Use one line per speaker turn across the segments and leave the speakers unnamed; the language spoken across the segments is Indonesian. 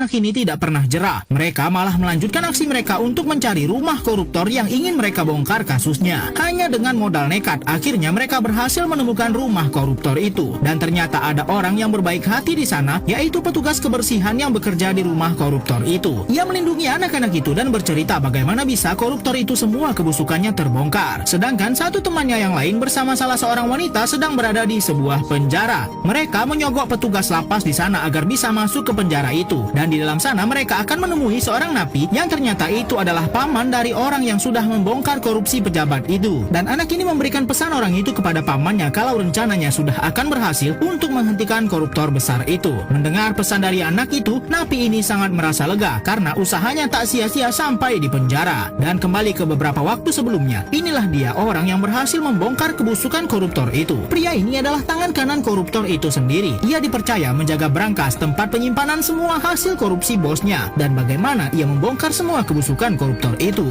anak ini tidak pernah jera. Mereka malah melanjutkan aksi mereka untuk mencari rumah koruptor yang ingin mereka bongkar kasusnya. Hanya dengan modal nekat, akhirnya mereka berhasil menemukan rumah koruptor itu. Dan ternyata ada orang yang berbaik hati di sana, yaitu petugas kebersihan yang bekerja di rumah koruptor itu. Ia melindungi anak-anak itu dan bercerita bagaimana bisa koruptor itu semua kebusukannya terbongkar. Sedangkan satu temannya yang lain bersama salah seorang wanita sedang berada di sebuah penjara. Mereka menyogok petugas lapas di sana agar bisa masuk ke penjara itu. Dan di dalam sana mereka akan menemui seorang napi yang ternyata itu adalah paman dari orang yang sudah membongkar korupsi pejabat itu. Dan anak ini memberikan pesan orang itu kepada pamannya kalau rencananya sudah akan berhasil untuk menghentikan koruptor besar itu. Mendengar pesan dari anak itu, napi ini sangat merasa lega karena usahanya tak sia-sia sampai di penjara. Dan kembali ke beberapa waktu sebelumnya, inilah dia orang yang berhasil membongkar kebusukan koruptor itu. Pria ini adalah tangan kanan koruptor itu sendiri. Ia dipercaya menjaga brankas tempat penyimpanan semua hasil korupsi bosnya dan bagaimana ia membongkar semua kebusukan koruptor itu.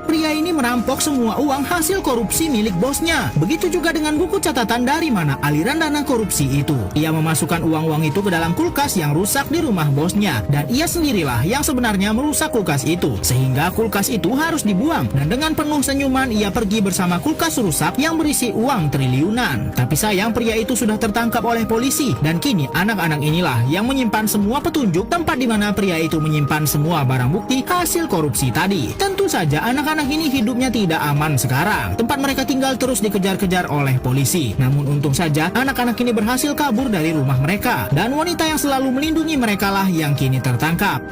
Pria ini merampok semua uang hasil korupsi milik bosnya. Begitu juga dengan buku catatan dari mana aliran dana korupsi itu. Ia memasukkan uang-uang itu ke dalam kulkas yang rusak di rumah bosnya. Dan ia sendirilah yang sebenarnya merusak kulkas itu. Sehingga kulkas itu harus dibuang. Dan dengan penuh senyuman ia pergi bersama kulkas rusak yang berisi uang triliunan. Tapi sayang pria itu sudah tertangkap oleh polisi. Dan kini anak-anak inilah yang menyimpan semua petunjuk tempat di mana pria itu menyimpan semua barang bukti hasil korupsi tadi. Tentu saja anak-anak ini hidupnya tidak aman sekarang. Tempat mereka tinggal terus dikejar-kejar oleh polisi. Namun untung saja anak-anak ini berhasil kabur dari rumah mereka. Dan wanita yang selalu melindungi mereka lah yang kini tertangkap.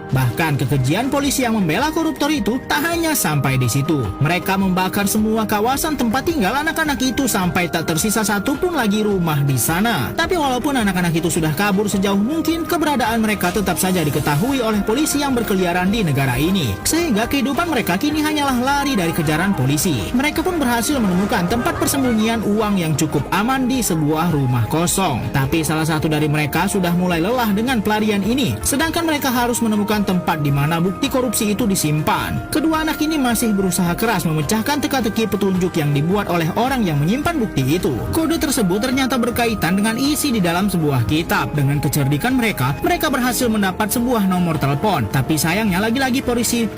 Bahkan kekejian polisi yang membela koruptor itu tak hanya sampai di situ. Mereka membakar semua kawasan tempat tinggal anak-anak itu sampai tak tersisa satu pun lagi rumah di sana. Tapi walaupun anak-anak itu sudah kabur sejauh mungkin, keberadaan mereka tetap saja diketahui oleh polisi yang berkeliaran di negara ini. Sehingga kehidupan mereka kini hanyalah lari dari kejaran polisi. Mereka pun berhasil menemukan tempat persembunyian uang yang cukup aman di sebuah rumah kosong. Tapi salah satu dari mereka sudah mulai lelah dengan pelarian ini. Sedangkan mereka harus menemukan tempat di mana bukti korupsi itu disimpan. Kedua anak ini masih berusaha keras memecahkan teka-teki petunjuk yang dibuat oleh orang yang menyimpan bukti itu. Kode tersebut ternyata berkaitan dengan isi di dalam sebuah kitab. Dengan kecerdikan mereka berhasil mendapat sebuah nomor telepon. Tapi sayangnya lagi-lagi polisi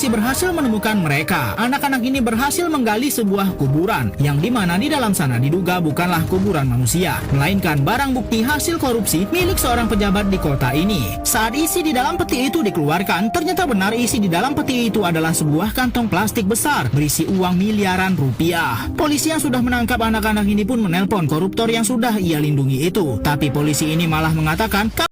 berhasil menemukan mereka. Anak-anak ini berhasil menggali sebuah kuburan yang dimana di dalam sana diduga bukanlah kuburan manusia, melainkan barang bukti hasil korupsi milik seorang pejabat di kota ini. Saat isi di dalam peti itu dikeluarkan, ternyata benar isi di dalam peti itu adalah sebuah kantong plastik besar berisi uang miliaran rupiah. Polisi yang sudah menangkap anak-anak ini pun menelpon koruptor yang sudah ia lindungi itu. Tapi polisi ini malah mengatakan